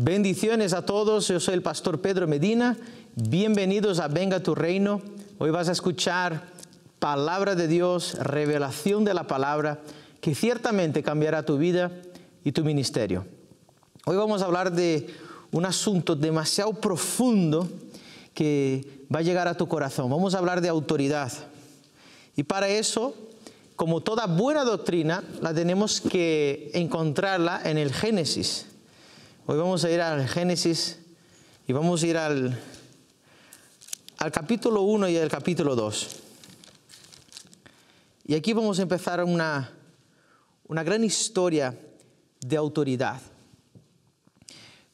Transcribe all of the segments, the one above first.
Bendiciones a todos, yo soy el pastor Pedro Medina, bienvenidos a Venga tu Reino. Hoy vas a escuchar palabra de Dios, revelación de la palabra, que ciertamente cambiará tu vida y tu ministerio. Hoy vamos a hablar de un asunto demasiado profundo que va a llegar a tu corazón. Vamos a hablar de autoridad. Y para eso, como toda buena doctrina, la tenemos que encontrarla en el Génesis. Hoy vamos a ir al Génesis y vamos a ir al capítulo 1 y al capítulo 2. Y aquí vamos a empezar una gran historia de autoridad.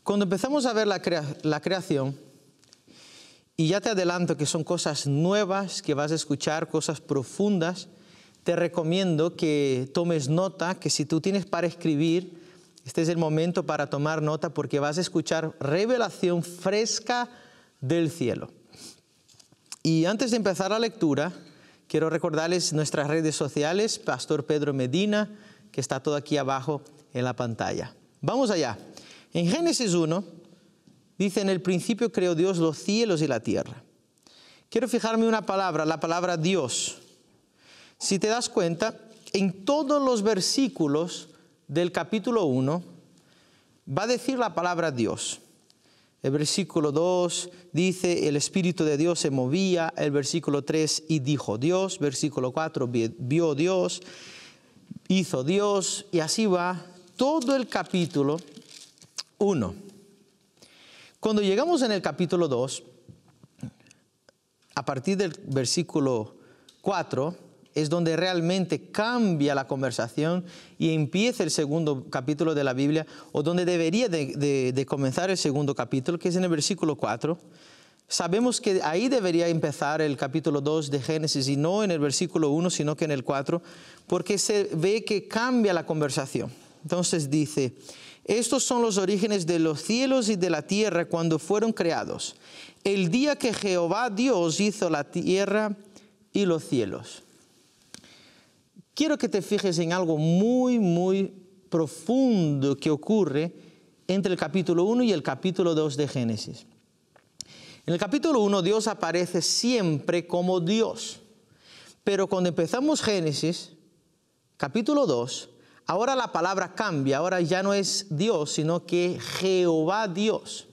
Cuando empezamos a ver la creación, y ya te adelanto que son cosas nuevas que vas a escuchar, cosas profundas, te recomiendo que tomes nota, que si tú tienes para escribir, este es el momento para tomar nota porque vas a escuchar revelación fresca del cielo. Y antes de empezar la lectura, quiero recordarles nuestras redes sociales, Pastor Pedro Medina, que está todo aquí abajo en la pantalla. Vamos allá. En Génesis 1, dice, en el principio creó Dios los cielos y la tierra. Quiero fijarme una palabra, la palabra Dios. Si te das cuenta, en todos los versículos del capítulo 1 va a decir la palabra Dios. El versículo 2 dice, el Espíritu de Dios se movía. El versículo 3, y dijo Dios. Versículo 4, vio Dios, hizo Dios. Y así va todo el capítulo 1. Cuando llegamos en el capítulo 2, a partir del versículo 4, es donde realmente cambia la conversación y empieza el segundo capítulo de la Biblia, o donde debería de comenzar el segundo capítulo, que es en el versículo 4. Sabemos que ahí debería empezar el capítulo 2 de Génesis, y no en el versículo 1, sino que en el 4, porque se ve que cambia la conversación. Entonces dice, estos son los orígenes de los cielos y de la tierra cuando fueron creados, el día que Jehová Dios hizo la tierra y los cielos. Quiero que te fijes en algo muy profundo que ocurre entre el capítulo 1 y el capítulo 2 de Génesis. En el capítulo 1 Dios aparece siempre como Dios, pero cuando empezamos Génesis, capítulo 2, ahora la palabra cambia, ahora ya no es Dios, sino que Jehová Dios.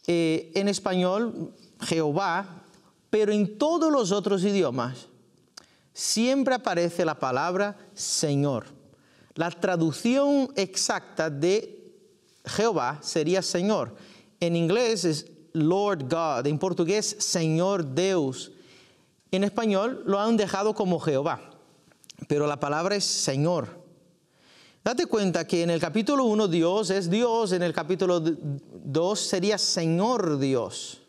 En español, Jehová, pero en todos los otros idiomas, siempre aparece la palabra Señor. La traducción exacta de Jehová sería Señor. En inglés es Lord God, en portugués Señor Deus. En español lo han dejado como Jehová, pero la palabra es Señor. Date cuenta que en el capítulo 1 Dios es Dios, en el capítulo 2 sería Señor Dios.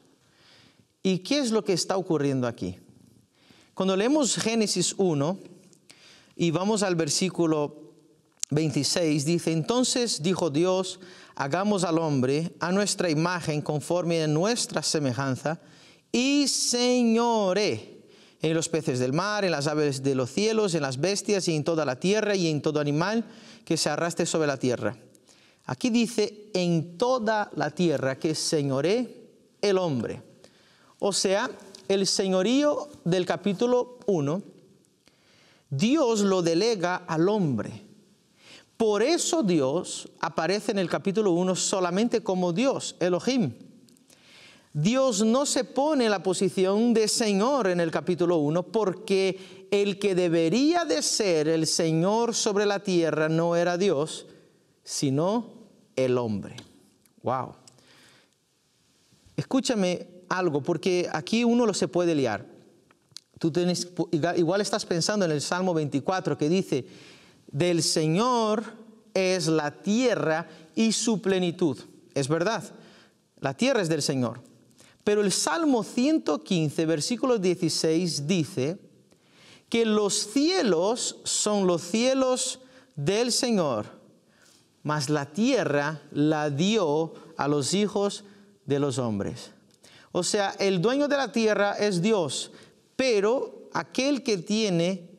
¿Y qué es lo que está ocurriendo aquí? Cuando leemos Génesis 1 y vamos al versículo 26, dice, entonces dijo Dios, hagamos al hombre a nuestra imagen conforme a nuestra semejanza y señoree en los peces del mar, en las aves de los cielos, en las bestias y en toda la tierra y en todo animal que se arrastre sobre la tierra. Aquí dice en toda la tierra que señoree el hombre. O sea, el señorío del capítulo 1, Dios lo delega al hombre. Por eso Dios aparece en el capítulo 1 solamente como Dios, Elohim. Dios no se pone en la posición de Señor en el capítulo 1 porque el que debería de ser el Señor sobre la tierra no era Dios, sino el hombre. Wow. Escúchame algo, porque aquí uno se puede liar. Tú igual estás pensando en el Salmo 24 que dice, del Señor es la tierra y su plenitud. Es verdad, la tierra es del Señor. Pero el Salmo 115, versículo 16 dice que los cielos son los cielos del Señor, mas la tierra la dio a los hijos de los hombres. O sea, el dueño de la tierra es Dios, pero aquel que tiene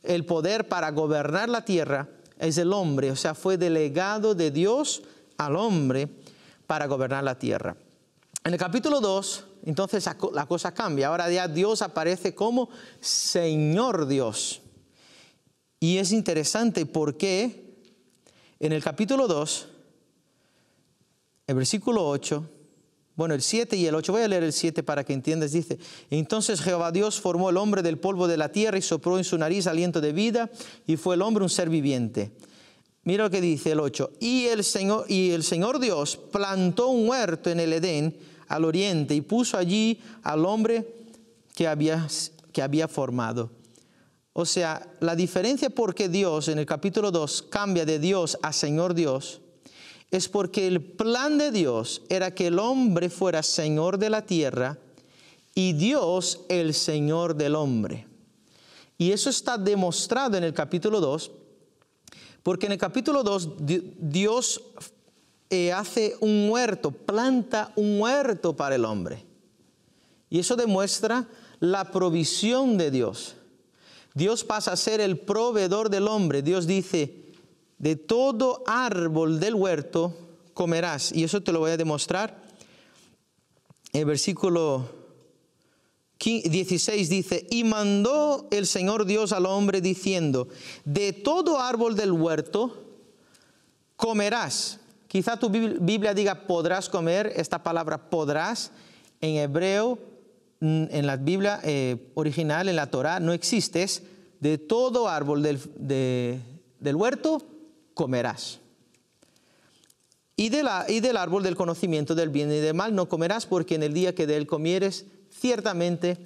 el poder para gobernar la tierra es el hombre. O sea, fue delegado de Dios al hombre para gobernar la tierra. En el capítulo 2, entonces la cosa cambia. Ahora ya Dios aparece como Señor Dios. Y es interesante porque en el capítulo 2, el versículo 8, bueno, el 7 y el 8, voy a leer el 7 para que entiendas, dice: entonces Jehová Dios formó el hombre del polvo de la tierra y sopló en su nariz aliento de vida, y fue el hombre un ser viviente. Mira lo que dice el 8. Y el Señor Dios plantó un huerto en el Edén al oriente y puso allí al hombre que había formado. O sea, la diferencia por qué Dios en el capítulo 2 cambia de Dios a Señor Dios es porque el plan de Dios era que el hombre fuera Señor de la tierra y Dios el Señor del hombre. Y eso está demostrado en el capítulo 2, porque en el capítulo 2 Dios hace un huerto, planta un huerto para el hombre. Y eso demuestra la provisión de Dios. Dios pasa a ser el proveedor del hombre. Dios dice: de todo árbol del huerto comerás. Y eso te lo voy a demostrar. El versículo 16 dice: y mandó el Señor Dios al hombre diciendo: de todo árbol del huerto comerás. Quizá tu Biblia diga podrás comer. Esta palabra podrás en hebreo, en la Biblia original, en la Torá, no existe. Es de todo árbol del huerto comerás. Y del árbol del conocimiento del bien y del mal no comerás, porque en el día que de él comieres, ciertamente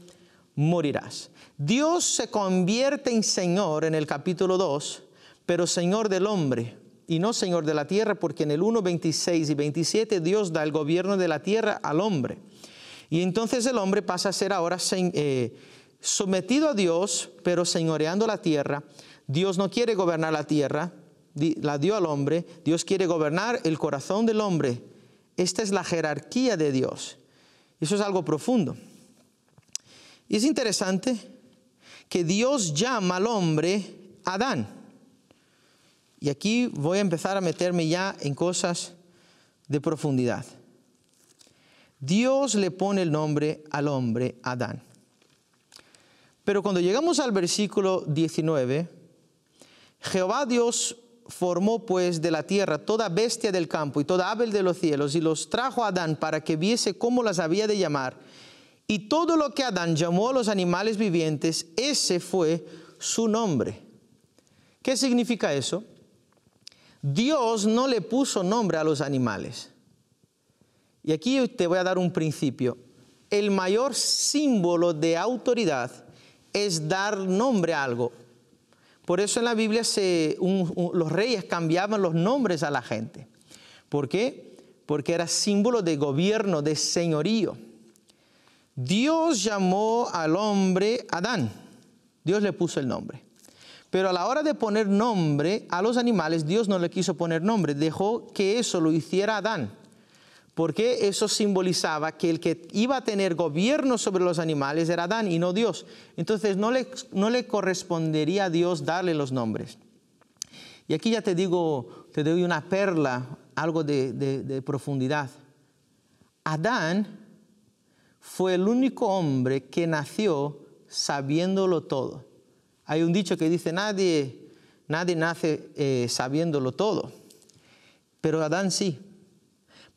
morirás. Dios se convierte en Señor en el capítulo 2, pero Señor del hombre y no Señor de la tierra, porque en el 1, 26 y 27 Dios da el gobierno de la tierra al hombre. Y entonces el hombre pasa a ser ahora sometido a Dios, pero señoreando la tierra. Dios no quiere gobernar la tierra, la dio al hombre. Dios quiere gobernar el corazón del hombre. Esta es la jerarquía de Dios. Eso es algo profundo. Y es interesante que Dios llama al hombre Adán. Y aquí voy a empezar a meterme ya en cosas de profundidad. Dios le pone el nombre al hombre Adán. Pero cuando llegamos al versículo 19, Jehová Dios formó pues de la tierra toda bestia del campo y toda ave de los cielos, y los trajo a Adán para que viese cómo las había de llamar. Y todo lo que Adán llamó a los animales vivientes, ese fue su nombre. ¿Qué significa eso? Dios no le puso nombre a los animales. Y aquí te voy a dar un principio. El mayor símbolo de autoridad es dar nombre a algo. Por eso en la Biblia los reyes cambiaban los nombres a la gente. ¿Por qué? Porque era símbolo de gobierno, de señorío. Dios llamó al hombre Adán. Dios le puso el nombre. Pero a la hora de poner nombre a los animales, Dios no le quiso poner nombre. Dejó que eso lo hiciera Adán. Porque eso simbolizaba que el que iba a tener gobierno sobre los animales era Adán y no Dios. Entonces no le correspondería a Dios darle los nombres. Y aquí ya te doy una perla, algo de profundidad. Adán fue el único hombre que nació sabiéndolo todo. Hay un dicho que dice, nadie nace sabiéndolo todo. Pero Adán sí.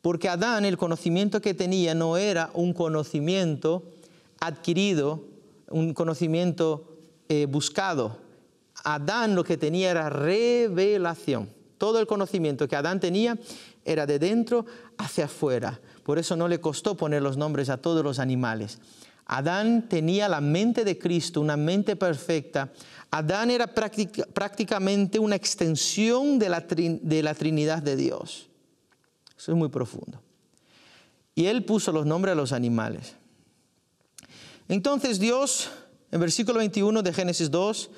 Porque Adán, el conocimiento que tenía no era un conocimiento adquirido, un conocimiento buscado. Adán lo que tenía era revelación. Todo el conocimiento que Adán tenía era de dentro hacia afuera. Por eso no le costó poner los nombres a todos los animales. Adán tenía la mente de Cristo, una mente perfecta. Adán era prácticamente una extensión de la Trinidad de Dios. Eso es muy profundo. Y él puso los nombres a los animales. Entonces Dios, en versículo 21 de Génesis 2,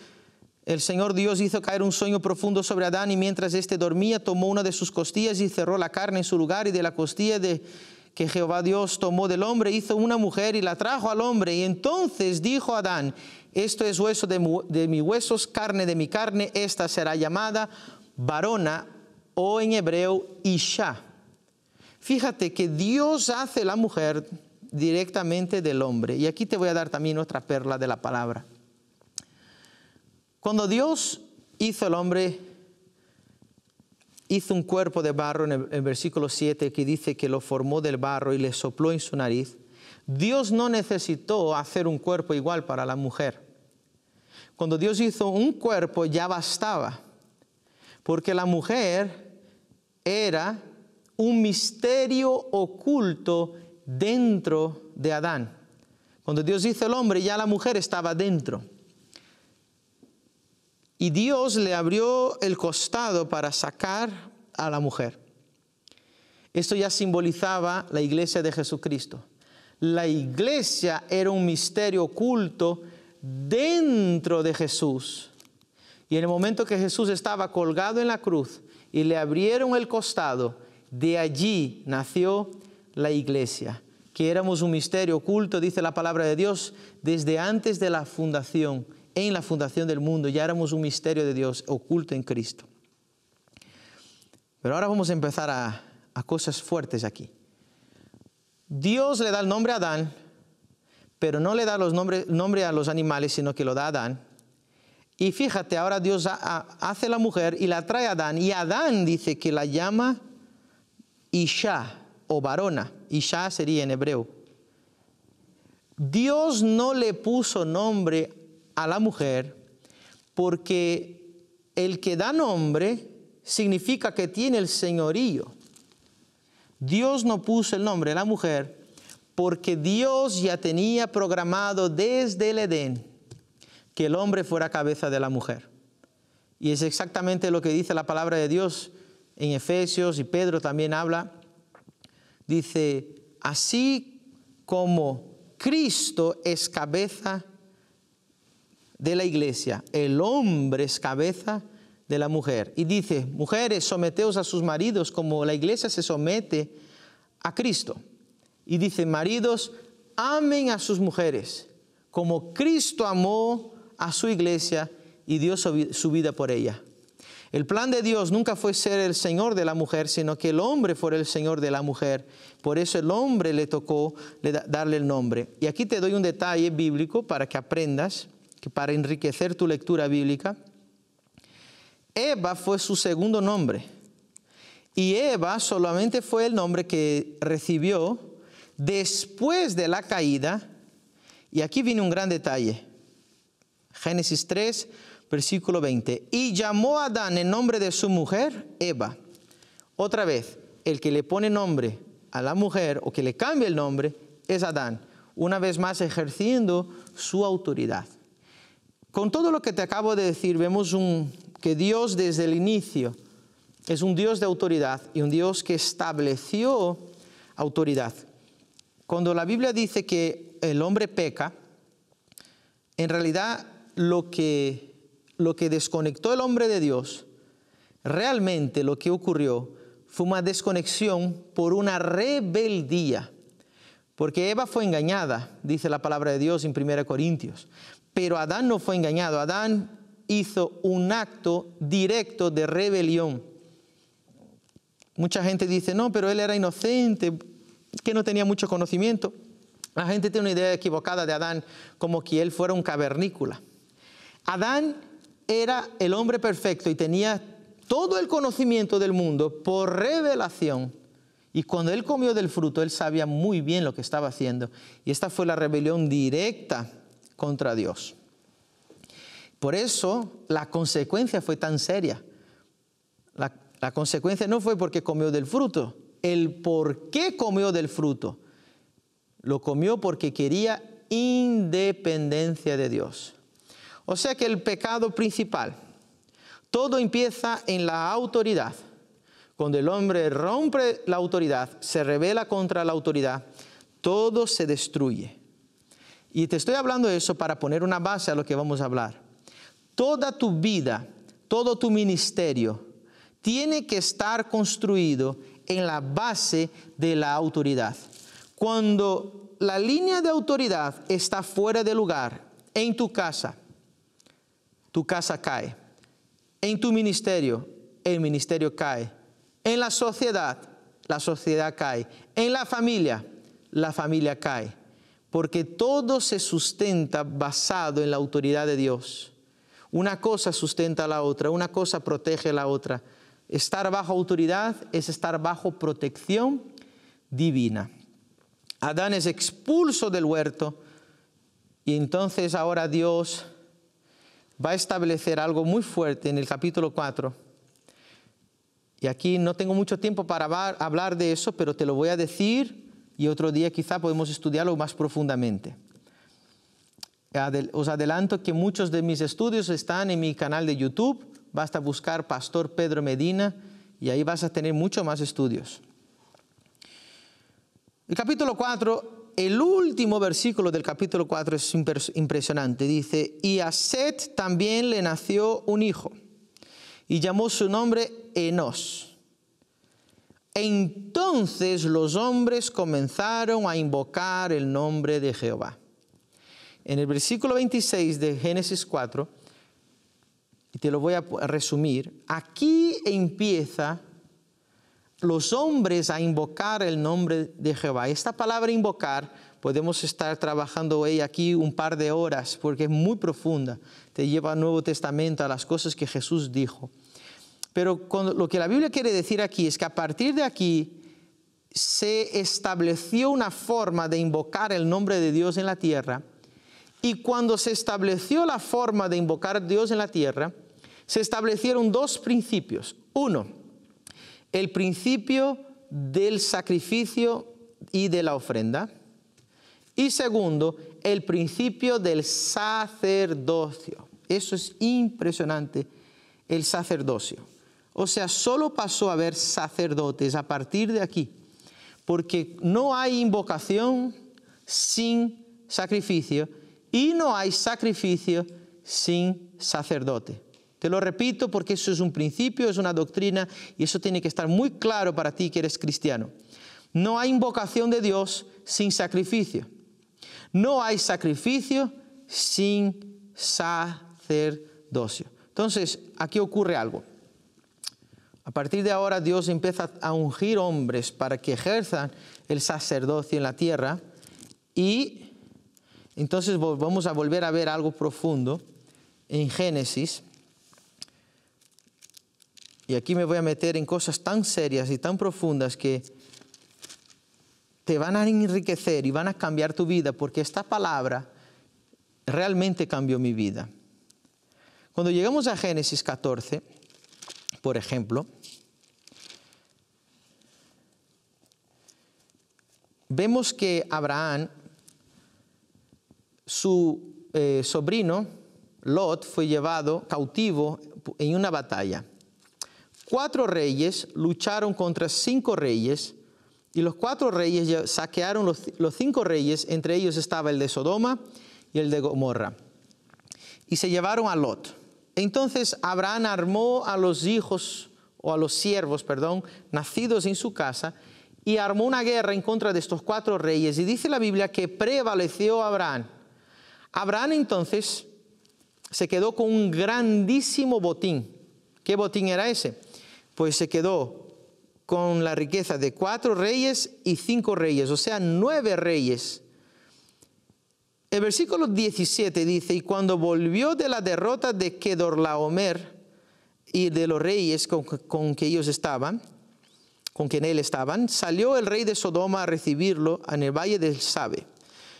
el Señor Dios hizo caer un sueño profundo sobre Adán, y mientras éste dormía, tomó una de sus costillas y cerró la carne en su lugar, y de la costilla que Jehová Dios tomó del hombre, hizo una mujer y la trajo al hombre. Y entonces dijo Adán, esto es hueso de mis huesos, carne de mi carne, esta será llamada varona, o en hebreo Isha. fíjate que Dios hace la mujer directamente del hombre. Y aquí te voy a dar también otra perla de la palabra. Cuando Dios hizo el hombre, hizo un cuerpo de barro en el versículo 7 que dice que lo formó del barro y le sopló en su nariz. Dios no necesitó hacer un cuerpo igual para la mujer. Cuando Dios hizo un cuerpo ya bastaba, porque la mujer era un misterio oculto dentro de Adán. Cuando Dios hizo el hombre, ya la mujer estaba dentro. Y Dios le abrió el costado para sacar a la mujer. Esto ya simbolizaba la iglesia de Jesucristo. La iglesia era un misterio oculto dentro de Jesús. Y en el momento que Jesús estaba colgado en la cruz y le abrieron el costado, de allí nació la iglesia, que éramos un misterio oculto, dice la palabra de Dios, desde antes de la fundación. En la fundación del mundo ya éramos un misterio de Dios oculto en Cristo. Pero ahora vamos a empezar a cosas fuertes aquí. Dios le da el nombre a Adán, pero no le da nombre a los animales, sino que lo da a Adán. Y fíjate, ahora Dios hace la mujer y la trae a Adán. Y Adán dice que la llama Isha o varona. Isha sería en hebreo. Dios no le puso nombre a la mujer porque el que da nombre significa que tiene el señorío. Dios no puso el nombre a la mujer porque Dios ya tenía programado desde el Edén que el hombre fuera cabeza de la mujer. Y es exactamente lo que dice la palabra de Dios en Efesios, y Pedro también habla. Dice, así como Cristo es cabeza de la iglesia, el hombre es cabeza de la mujer. Y dice, mujeres, someteos a sus maridos como la iglesia se somete a Cristo. Y dice, maridos, amen a sus mujeres como Cristo amó a su iglesia y dio su vida por ella. El plan de Dios nunca fue ser el Señor de la mujer, sino que el hombre fuera el Señor de la mujer. Por eso el hombre le tocó darle el nombre. Y aquí te doy un detalle bíblico para que aprendas, que para enriquecer tu lectura bíblica. Eva fue su segundo nombre. Y Eva solamente fue el nombre que recibió después de la caída. Y aquí viene un gran detalle. Génesis 3, versículo 20. Y llamó a Adán en nombre de su mujer, Eva. Otra vez, el que le pone nombre a la mujer o que le cambia el nombre es Adán. Una vez más ejerciendo su autoridad. Con todo lo que te acabo de decir, vemos que Dios desde el inicio es un Dios de autoridad y un Dios que estableció autoridad. Cuando la Biblia dice que el hombre peca, en realidad lo que desconectó el hombre de Dios, realmente lo que ocurrió fue una desconexión por una rebeldía. Porque Eva fue engañada, dice la palabra de Dios en 1 Corintios. Pero Adán no fue engañado. Adán hizo un acto directo de rebelión. Mucha gente dice, no, pero él era inocente, que no tenía mucho conocimiento. La gente tiene una idea equivocada de Adán, como que él fuera un cavernícola. Adán era el hombre perfecto y tenía todo el conocimiento del mundo por revelación. Y cuando él comió del fruto, él sabía muy bien lo que estaba haciendo. Y esta fue la rebelión directa contra Dios. Por eso la consecuencia fue tan seria. La consecuencia no fue porque comió del fruto. El por qué comió del fruto. Lo comió porque quería independencia de Dios. O sea que el pecado principal, todo empieza en la autoridad. Cuando el hombre rompe la autoridad, se rebela contra la autoridad, todo se destruye. Y te estoy hablando de eso para poner una base a lo que vamos a hablar. Toda tu vida, todo tu ministerio, tiene que estar construido en la base de la autoridad. Cuando la línea de autoridad está fuera de lugar, en tu casa cae. En tu ministerio, el ministerio cae. En la sociedad, la sociedad cae. En la familia cae. Porque todo se sustenta basado en la autoridad de Dios. Una cosa sustenta a la otra, una cosa protege a la otra. Estar bajo autoridad es estar bajo protección divina. Adán es expulso del huerto y entonces ahora Dios va a establecer algo muy fuerte en el capítulo 4. Y aquí no tengo mucho tiempo para hablar de eso, pero te lo voy a decir y otro día quizá podemos estudiarlo más profundamente. Os adelanto que muchos de mis estudios están en mi canal de YouTube. Basta buscar Pastor Pedro Medina y ahí vas a tener mucho más estudios. El capítulo 4, el último versículo del capítulo 4 es impresionante. Dice, y a Set también le nació un hijo y llamó su nombre Enos. Entonces los hombres comenzaron a invocar el nombre de Jehová. En el versículo 26 de Génesis 4, y te lo voy a resumir, aquí empieza los hombres a invocar el nombre de Jehová. Esta palabra invocar, podemos estar trabajando hoy aquí un par de horas, porque es muy profunda, te lleva al Nuevo Testamento, a las cosas que Jesús dijo. Pero lo que la Biblia quiere decir aquí es que a partir de aquí se estableció una forma de invocar el nombre de Dios en la tierra. Y cuando se estableció la forma de invocar a Dios en la tierra, se establecieron dos principios. Uno, el principio del sacrificio y de la ofrenda. Y segundo, el principio del sacerdocio. Eso es impresionante, el sacerdocio. O sea, solo pasó a haber sacerdotes a partir de aquí, porque no hay invocación sin sacrificio y no hay sacrificio sin sacerdote. Te lo repito porque eso es un principio, es una doctrina y eso tiene que estar muy claro para ti que eres cristiano. No hay invocación de Dios sin sacrificio. No hay sacrificio sin sacerdocio. Entonces, aquí ocurre algo. A partir de ahora Dios empieza a ungir hombres para que ejerzan el sacerdocio en la tierra y entonces vamos a volver a ver algo profundo en Génesis. Y aquí me voy a meter en cosas tan serias y tan profundas que te van a enriquecer y van a cambiar tu vida, porque esta palabra realmente cambió mi vida. Cuando llegamos a Génesis 14, por ejemplo, vemos que Abraham, su sobrino, Lot, fue llevado cautivo en una batalla. 4 reyes lucharon contra 5 reyes y los 4 reyes saquearon los 5 reyes, entre ellos estaba el de Sodoma y el de Gomorra, y se llevaron a Lot. Entonces Abraham armó a los hijos, o a los siervos, nacidos en su casa, y armó una guerra en contra de estos 4 reyes, y dice la Biblia que prevaleció Abraham. Abraham entonces se quedó con un grandísimo botín. ¿Qué botín era ese? Pues se quedó con la riqueza de 4 reyes y 5 reyes, o sea, 9 reyes. El versículo 17 dice, y cuando volvió de la derrota de Kedorlaomer y de los reyes con que ellos estaban, con quien él estaban, salió el rey de Sodoma a recibirlo en el valle del Sabe,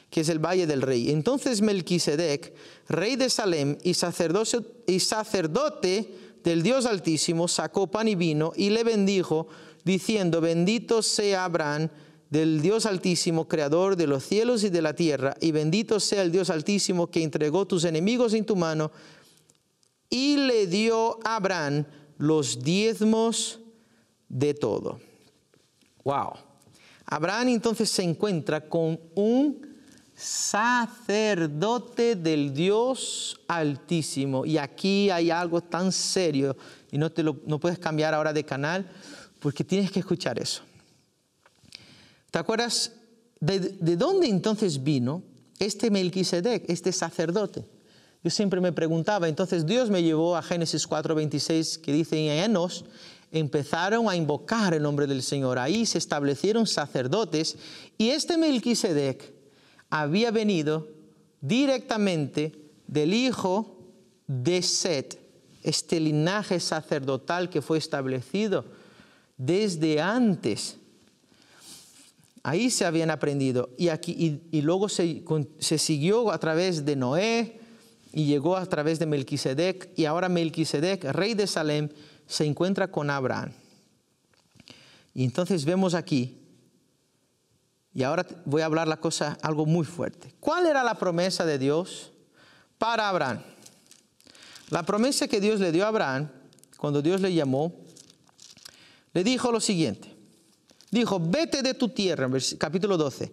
que es el valle del rey. Entonces Melquisedec, rey de Salem y sacerdote del Dios Altísimo, sacó pan y vino y le bendijo, diciendo, bendito sea Abraham del Dios Altísimo, creador de los cielos y de la tierra, y bendito sea el Dios Altísimo que entregó tus enemigos en tu mano. Y le dio a Abraham los diezmos de todo. Wow. Abraham entonces se encuentra con un sacerdote del Dios Altísimo. Y aquí hay algo tan serio y no puedes cambiar ahora de canal porque tienes que escuchar eso. ¿Te acuerdas de dónde entonces vino este Melquisedec, este sacerdote? Yo siempre me preguntaba, entonces Dios me llevó a Génesis 4:26 que dice en Enos, empezaron a invocar el nombre del Señor. Ahí se establecieron sacerdotes y este Melquisedec había venido directamente del hijo de Set, este linaje sacerdotal que fue establecido desde antes. Ahí se habían aprendido. Y luego se siguió a través de Noé y llegó a través de Melquisedec. Y ahora Melquisedec, rey de Salem, se encuentra con Abraham. Y entonces vemos aquí, y ahora voy a hablar algo muy fuerte. ¿Cuál era la promesa de Dios para Abraham? La promesa que Dios le dio a Abraham, cuando Dios le llamó, le dijo lo siguiente. Dijo, vete de tu tierra, capítulo 12,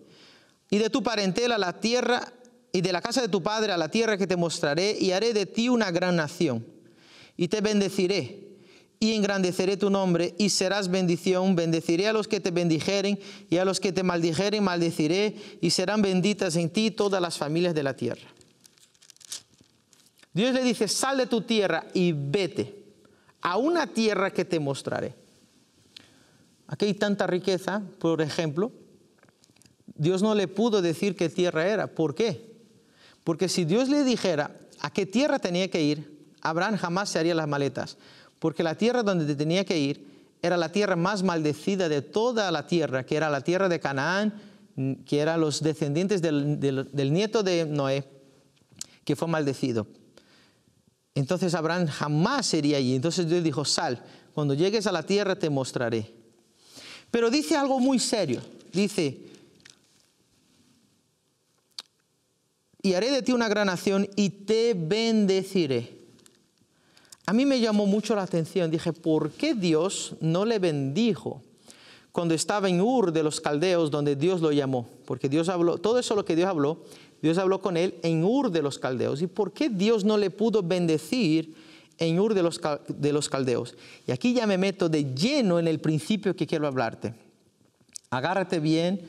y de tu parentela a la tierra, y de la casa de tu padre a la tierra que te mostraré, y haré de ti una gran nación, y te bendeciré, y engrandeceré tu nombre, y serás bendición. Bendeciré a los que te bendijeren, y a los que te maldijeren maldeciré, y serán benditas en ti todas las familias de la tierra. Dios le dice, sal de tu tierra y vete a una tierra que te mostraré. Aquí hay tanta riqueza, por ejemplo, Dios no le pudo decir qué tierra era. ¿Por qué? Porque si Dios le dijera a qué tierra tenía que ir, Abraham jamás se haría las maletas. Porque la tierra donde tenía que ir era la tierra más maldecida de toda la tierra, que era la tierra de Canaán, que eran los descendientes del nieto de Noé, que fue maldecido. Entonces Abraham jamás sería allí. Entonces Dios dijo, sal, cuando llegues a la tierra te mostraré. Pero dice algo muy serio. Dice, y haré de ti una gran nación y te bendeciré. A mí me llamó mucho la atención. Dije, ¿por qué Dios no le bendijo cuando estaba en Ur de los Caldeos, donde Dios lo llamó? Porque Dios habló, todo eso lo que Dios habló con él en Ur de los Caldeos. ¿Y por qué Dios no le pudo bendecir en Ur de los Caldeos? Y aquí ya me meto de lleno en el principio que quiero hablarte. Agárrate bien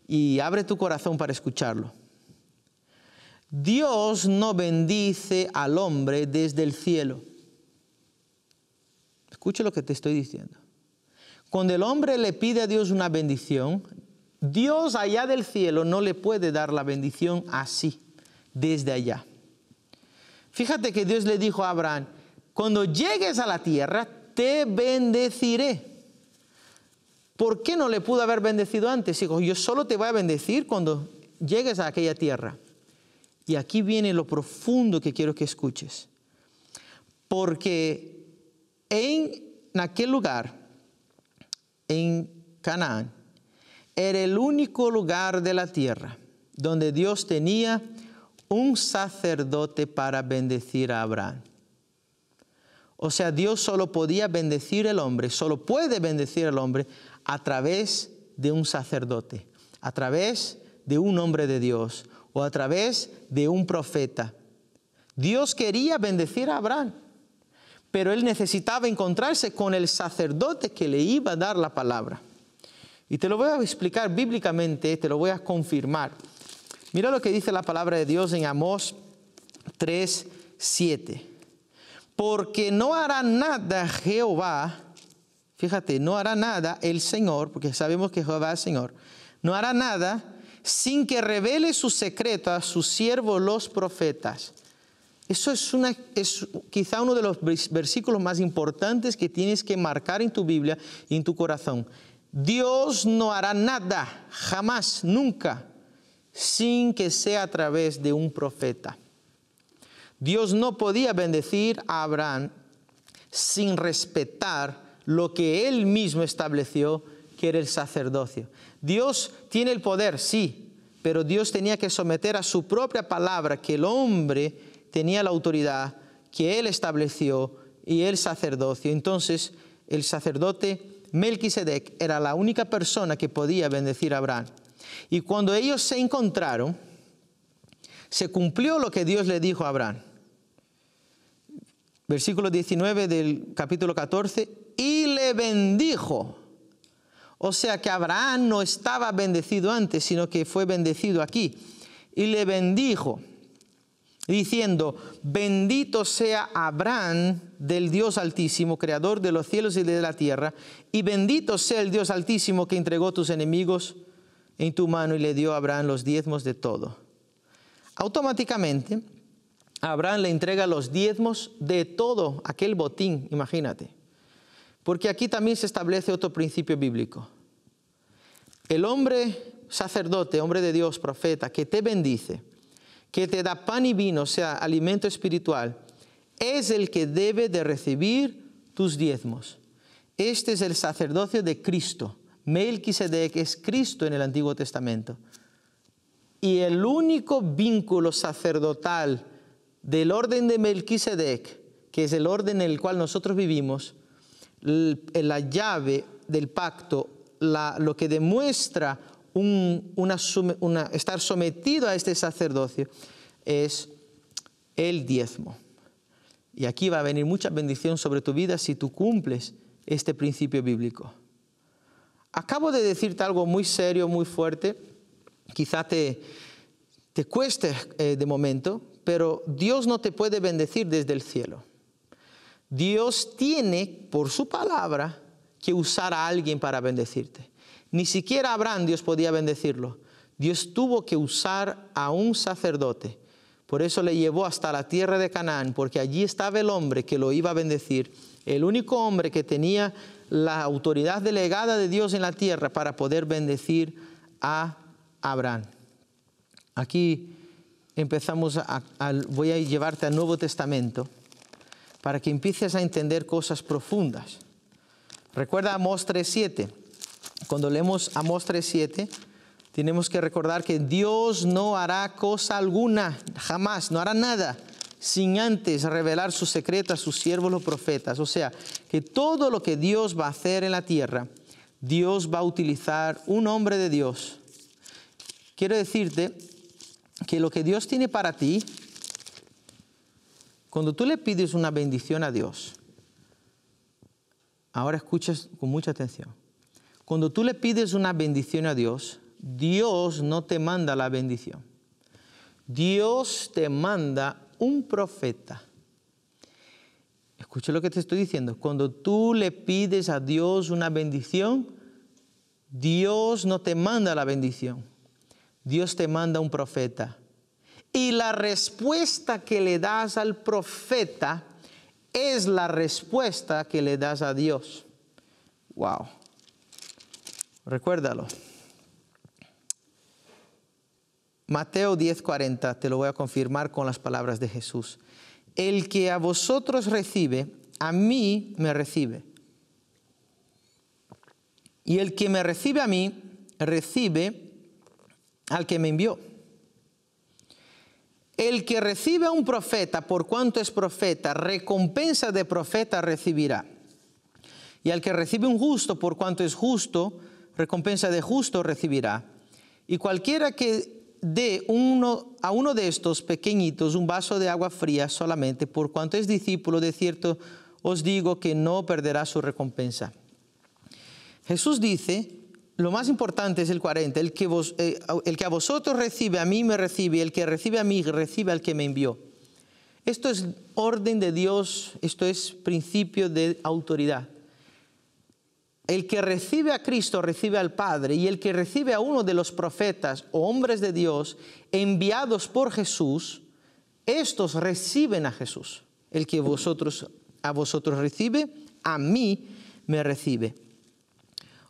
y abre tu corazón para escucharlo. Dios no bendice al hombre desde el cielo. Escucha lo que te estoy diciendo. Cuando el hombre le pide a Dios una bendición, Dios allá del cielo no le puede dar la bendición así, desde allá. Fíjate que Dios le dijo a Abraham, cuando llegues a la tierra, te bendeciré. ¿Por qué no le pudo haber bendecido antes? Dijo, yo solo te voy a bendecir cuando llegues a aquella tierra. Y aquí viene lo profundo que quiero que escuches. Porque en aquel lugar, en Canaán, era el único lugar de la tierra donde Dios tenía un sacerdote para bendecir a Abraham. O sea, Dios solo podía bendecir al hombre, solo puede bendecir al hombre a través de un sacerdote, a través de un hombre de Dios o a través de un profeta. Dios quería bendecir a Abraham, pero él necesitaba encontrarse con el sacerdote que le iba a dar la palabra. Y te lo voy a explicar bíblicamente, te lo voy a confirmar. Mira lo que dice la palabra de Dios en Amós 3:7. Porque no hará nada Jehová, fíjate, no hará nada el Señor, porque sabemos que Jehová es Señor, no hará nada sin que revele su secreto a sus siervos los profetas. Eso es quizá uno de los versículos más importantes que tienes que marcar en tu Biblia y en tu corazón. Dios no hará nada, jamás, nunca, sin que sea a través de un profeta. Dios no podía bendecir a Abraham sin respetar lo que él mismo estableció, que era el sacerdocio. Dios tiene el poder, sí, pero Dios tenía que someter a su propia palabra, que el hombre tenía la autoridad, que él estableció, y el sacerdocio. Entonces, el sacerdote Melquisedec era la única persona que podía bendecir a Abraham. Y cuando ellos se encontraron, se cumplió lo que Dios le dijo a Abraham. Versículo 19 del capítulo 14, y le bendijo. O sea que Abraham no estaba bendecido antes, sino que fue bendecido aquí. Y le bendijo. diciendo, bendito sea Abraham del Dios Altísimo, creador de los cielos y de la tierra, y bendito sea el Dios Altísimo que entregó tus enemigos en tu mano y le dio a Abraham los diezmos de todo. Automáticamente, Abraham le entrega los diezmos de todo aquel botín, imagínate. Porque aquí también se establece otro principio bíblico. El hombre sacerdote, hombre de Dios, profeta, que te bendice, que te da pan y vino, o sea, alimento espiritual, es el que debe de recibir tus diezmos. Este es el sacerdocio de Cristo. Melquisedec es Cristo en el Antiguo Testamento. Y el único vínculo sacerdotal del orden de Melquisedec, que es el orden en el cual nosotros vivimos, la llave del pacto, lo que demuestra estar sometido a este sacerdocio, es el diezmo. Y aquí va a venir mucha bendición sobre tu vida si tú cumples este principio bíblico. Acabo de decirte algo muy serio, muy fuerte. Quizá te cueste de momento, pero Dios no te puede bendecir desde el cielo. Dios tiene, por su palabra, que usar a alguien para bendecirte. Ni siquiera Abraham Dios podía bendecirlo. Dios tuvo que usar a un sacerdote. Por eso le llevó hasta la tierra de Canaán, porque allí estaba el hombre que lo iba a bendecir. El único hombre que tenía la autoridad delegada de Dios en la tierra para poder bendecir a Abraham. Aquí empezamos voy a llevarte al Nuevo Testamento para que empieces a entender cosas profundas. Recuerda Amós 3:7. Cuando leemos Amós 3:7, tenemos que recordar que Dios no hará cosa alguna, jamás, no hará nada, sin antes revelar su secreto a sus siervos los profetas. O sea, que todo lo que Dios va a hacer en la tierra, Dios va a utilizar un hombre de Dios. Quiero decirte que lo que Dios tiene para ti, cuando tú le pides una bendición a Dios, ahora escuchas con mucha atención. Cuando tú le pides una bendición a Dios, Dios no te manda la bendición. Dios te manda un profeta. Escucha lo que te estoy diciendo. Cuando tú le pides a Dios una bendición, Dios no te manda la bendición. Dios te manda un profeta. Y la respuesta que le das al profeta es la respuesta que le das a Dios. Wow. Recuérdalo. Mateo 10:40, te lo voy a confirmar con las palabras de Jesús. El que a vosotros recibe, a mí me recibe. Y el que me recibe a mí, recibe al que me envió. El que recibe a un profeta, por cuanto es profeta, recompensa de profeta recibirá. Y al que recibe un justo, por cuanto es justo, recompensa de justo recibirá. Y cualquiera que dé a uno de estos pequeñitos un vaso de agua fría solamente, por cuanto es discípulo, de cierto os digo que no perderá su recompensa. Jesús dice, lo más importante es el 40, el que a vosotros recibe, a mí me recibe, el que recibe a mí, recibe al que me envió. Esto es orden de Dios, esto es principio de autoridad. El que recibe a Cristo recibe al Padre, y el que recibe a uno de los profetas o hombres de Dios enviados por Jesús, estos reciben a Jesús. El que a vosotros recibe, a mí me recibe.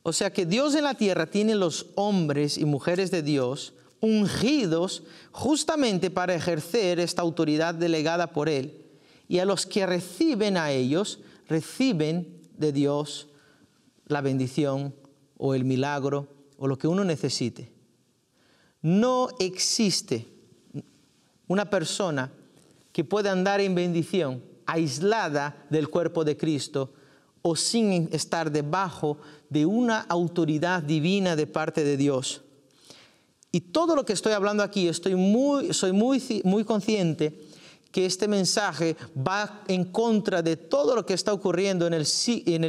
O sea que Dios en la tierra tiene los hombres y mujeres de Dios ungidos justamente para ejercer esta autoridad delegada por Él. Y a los que reciben a ellos, reciben de Dios la bendición o el milagro o lo que uno necesite. No existe una persona que pueda andar en bendición aislada del cuerpo de Cristo o sin estar debajo de una autoridad divina de parte de Dios. Y todo lo que estoy hablando aquí, soy muy consciente que este mensaje va en contra de todo lo que está ocurriendo en el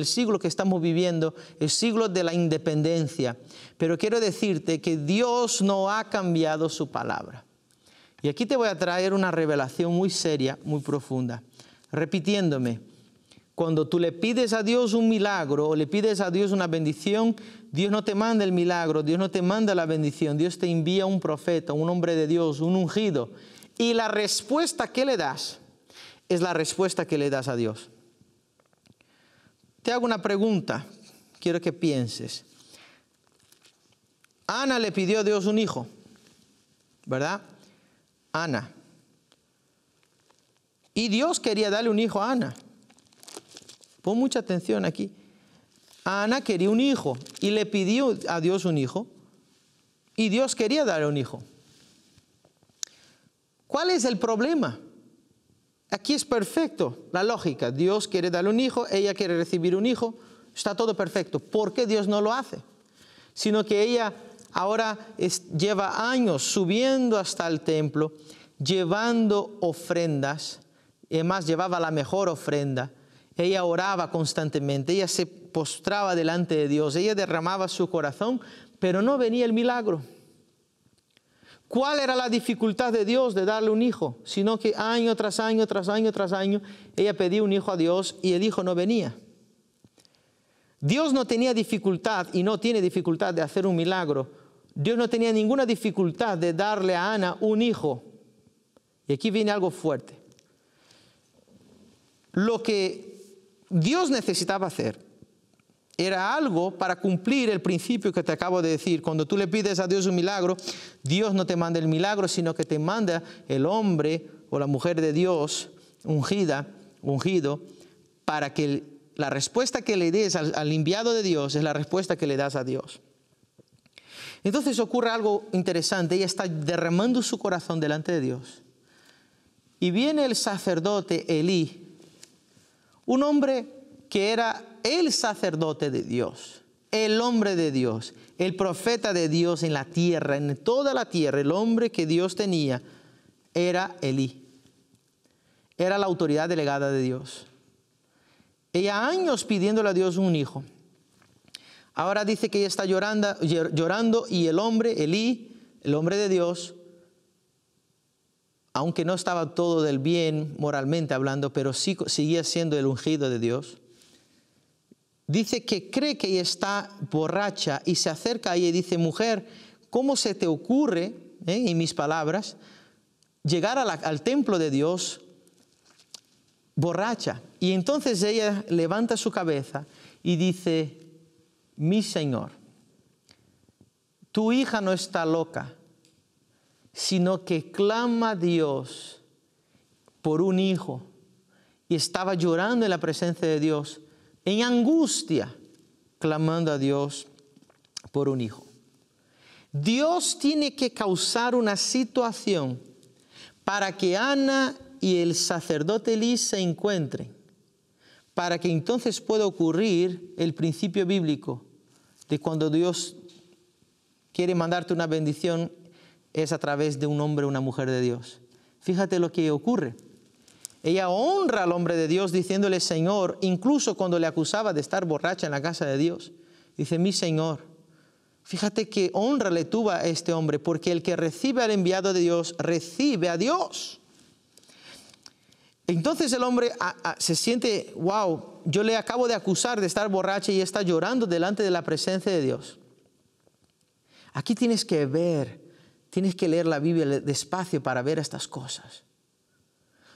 siglo que estamos viviendo, el siglo de la independencia. Pero quiero decirte que Dios no ha cambiado su palabra. Y aquí te voy a traer una revelación muy seria, muy profunda, repitiéndome. Cuando tú le pides a Dios un milagro o le pides a Dios una bendición, Dios no te manda el milagro, Dios no te manda la bendición, Dios te envía un profeta, un hombre de Dios, un ungido. Y la respuesta que le das es la respuesta que le das a Dios. Te hago una pregunta, quiero que pienses. Ana le pidió a Dios un hijo, ¿verdad? Ana. Y Dios quería darle un hijo a Ana. Pon mucha atención aquí. Ana quería un hijo y le pidió a Dios un hijo. Y Dios quería darle un hijo. ¿Cuál es el problema? Aquí es perfecto, la lógica. Dios quiere darle un hijo, ella quiere recibir un hijo. Está todo perfecto. ¿Por qué Dios no lo hace? Sino que ella ahora lleva años subiendo hasta el templo, llevando ofrendas. Además, llevaba la mejor ofrenda. Ella oraba constantemente, ella se postraba delante de Dios, ella derramaba su corazón, pero no venía el milagro. ¿Cuál era la dificultad de Dios de darle un hijo? Sino que año tras año, tras año, tras año, ella pedía un hijo a Dios y el hijo no venía. Dios no tenía dificultad y no tiene dificultad de hacer un milagro. Dios no tenía ninguna dificultad de darle a Ana un hijo. Y aquí viene algo fuerte. Lo que Dios necesitaba hacer era algo para cumplir el principio que te acabo de decir. Cuando tú le pides a Dios un milagro, Dios no te manda el milagro, sino que te manda el hombre o la mujer de Dios ungido, para que la respuesta que le des al enviado de Dios es la respuesta que le das a Dios. Entonces ocurre algo interesante. Ella está derramando su corazón delante de Dios. Y viene el sacerdote Elí, un hombre que era el sacerdote de Dios, el hombre de Dios, el profeta de Dios en la tierra, en toda la tierra. El hombre que Dios tenía era Elí. Era la autoridad delegada de Dios. Ella años pidiéndole a Dios un hijo. Ahora dice que ella está llorando y el hombre, Elí, el hombre de Dios, aunque no estaba todo del bien moralmente hablando, pero sí seguía siendo el ungido de Dios, dice que cree que ella está borracha y se acerca a ella y dice: mujer, ¿cómo se te ocurre, en mis palabras, llegar al templo de Dios borracha? Y entonces ella levanta su cabeza y dice: mi Señor, tu hija no está loca, sino que clama a Dios por un hijo. Y estaba llorando en la presencia de Dios, en angustia, clamando a Dios por un hijo. Dios tiene que causar una situación para que Ana y el sacerdote Elí se encuentren, para que entonces pueda ocurrir el principio bíblico de cuando Dios quiere mandarte una bendición, es a través de un hombre o una mujer de Dios. Fíjate lo que ocurre. Ella honra al hombre de Dios diciéndole Señor, incluso cuando le acusaba de estar borracha en la casa de Dios. Dice: mi Señor. Fíjate qué honra le tuvo a este hombre, porque el que recibe al enviado de Dios, recibe a Dios. Entonces el hombre se siente: wow, yo le acabo de acusar de estar borracha y está llorando delante de la presencia de Dios. Aquí tienes que ver, tienes que leer la Biblia despacio para ver estas cosas.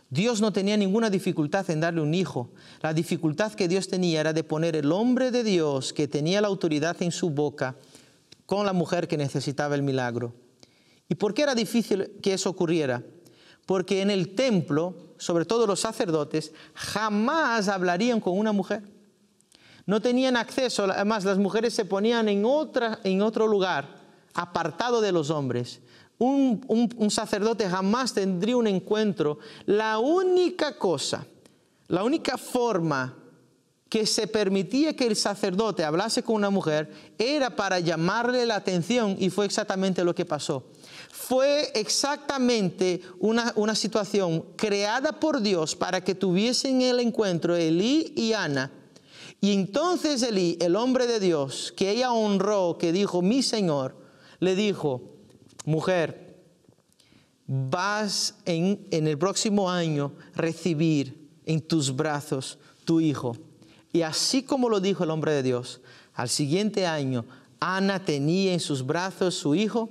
Dios no tenía ninguna dificultad en darle un hijo. La dificultad que Dios tenía era de poner el hombre de Dios que tenía la autoridad en su boca con la mujer que necesitaba el milagro. ¿Y por qué era difícil que eso ocurriera? Porque en el templo, sobre todo los sacerdotes, jamás hablarían con una mujer. No tenían acceso, además las mujeres se ponían en otro lugar, apartado de los hombres. Un sacerdote jamás tendría un encuentro. La única cosa, la única forma que se permitía que el sacerdote hablase con una mujer era para llamarle la atención, y fue exactamente lo que pasó. Fue exactamente una situación creada por Dios para que tuviesen el encuentro Elí y Ana. Y entonces Elí, el hombre de Dios, que ella honró, que dijo: mi Señor, le dijo: mujer, vas en el próximo año recibir en tus brazos tu hijo. Y así como lo dijo el hombre de Dios, al siguiente año Ana tenía en sus brazos su hijo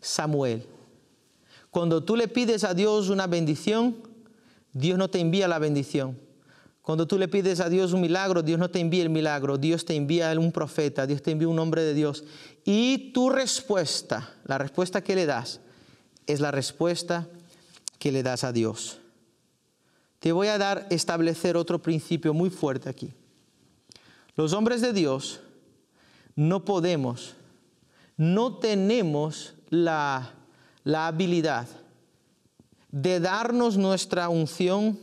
Samuel. Cuando tú le pides a Dios una bendición, Dios no te envía la bendición. Cuando tú le pides a Dios un milagro, Dios no te envía el milagro. Dios te envía un profeta, Dios te envía un hombre de Dios. Y tu respuesta, la respuesta que le das, es la respuesta que le das a Dios. Te voy a establecer otro principio muy fuerte aquí. Los hombres de Dios no tenemos la habilidad de darnos nuestra unción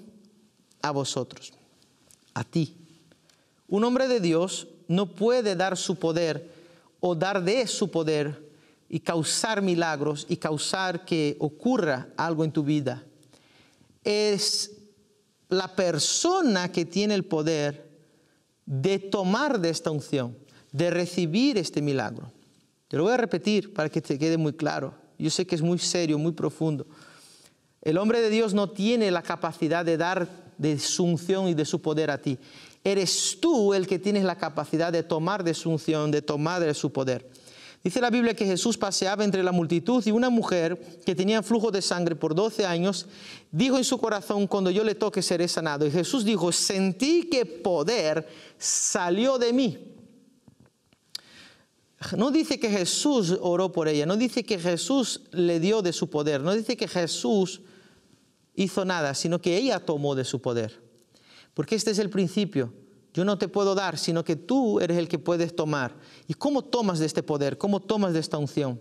a vosotros, a ti. Un hombre de Dios no puede dar su poder o dar de su poder y causar milagros y causar que ocurra algo en tu vida. Es la persona que tiene el poder de tomar de esta unción, de recibir este milagro. Te lo voy a repetir para que te quede muy claro. Yo sé que es muy serio, muy profundo. El hombre de Dios no tiene la capacidad de dar de su unción y de su poder a ti. Eres tú el que tienes la capacidad de tomar de su unción, de tomar de su poder. Dice la Biblia que Jesús paseaba entre la multitud y una mujer que tenía flujo de sangre por 12 años, dijo en su corazón, cuando yo le toque seré sanado. Y Jesús dijo, sentí que poder salió de mí. No dice que Jesús oró por ella, no dice que Jesús le dio de su poder, no dice que Jesús hizo nada, sino que ella tomó de su poder. Porque este es el principio. Yo no te puedo dar, sino que tú eres el que puedes tomar. ¿Y cómo tomas de este poder? ¿Cómo tomas de esta unción?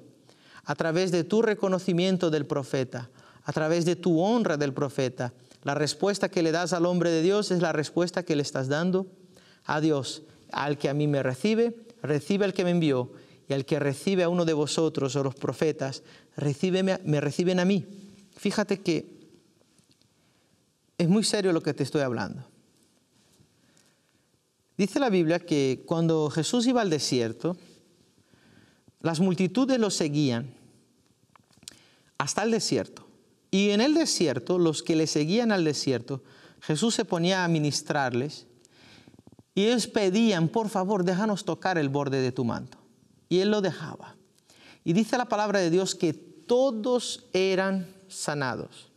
A través de tu reconocimiento del profeta, a través de tu honra del profeta. La respuesta que le das al hombre de Dios es la respuesta que le estás dando a Dios. Al que a mí me recibe, recibe al que me envió. Y al que recibe a uno de vosotros o los profetas, me reciben a mí. Fíjate que es muy serio lo que te estoy hablando. Dice la Biblia que cuando Jesús iba al desierto, las multitudes lo seguían hasta el desierto. Y en el desierto, los que le seguían al desierto, Jesús se ponía a ministrarles y ellos pedían, por favor, déjanos tocar el borde de tu manto. Y él lo dejaba. Y dice la palabra de Dios que todos eran sanados.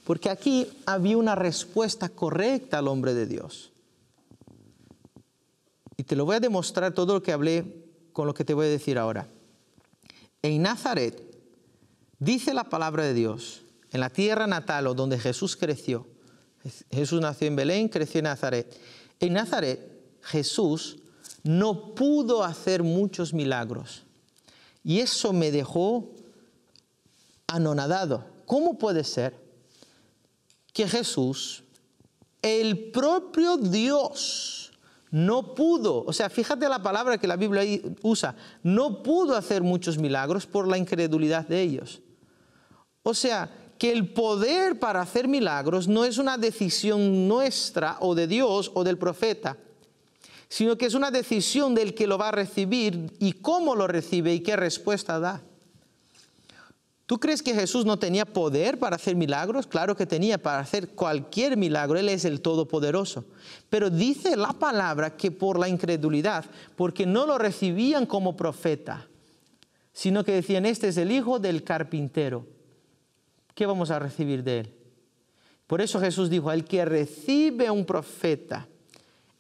Porque aquí había una respuesta correcta al hombre de Dios. Y te lo voy a demostrar todo lo que hablé con lo que te voy a decir ahora. En Nazaret, dice la palabra de Dios, en la tierra natal o donde Jesús creció. Jesús nació en Belén, creció en Nazaret. En Nazaret, Jesús no pudo hacer muchos milagros. Y eso me dejó anonadado. ¿Cómo puede ser que Jesús, el propio Dios, no pudo, o sea, fíjate la palabra que la Biblia usa, no pudo hacer muchos milagros por la incredulidad de ellos? O sea, que el poder para hacer milagros no es una decisión nuestra o de Dios o del profeta, sino que es una decisión del que lo va a recibir y cómo lo recibe y qué respuesta da. ¿Tú crees que Jesús no tenía poder para hacer milagros? Claro que tenía, para hacer cualquier milagro. Él es el Todopoderoso. Pero dice la palabra que por la incredulidad, porque no lo recibían como profeta, sino que decían, este es el hijo del carpintero. ¿Qué vamos a recibir de él? Por eso Jesús dijo, el que recibe a un profeta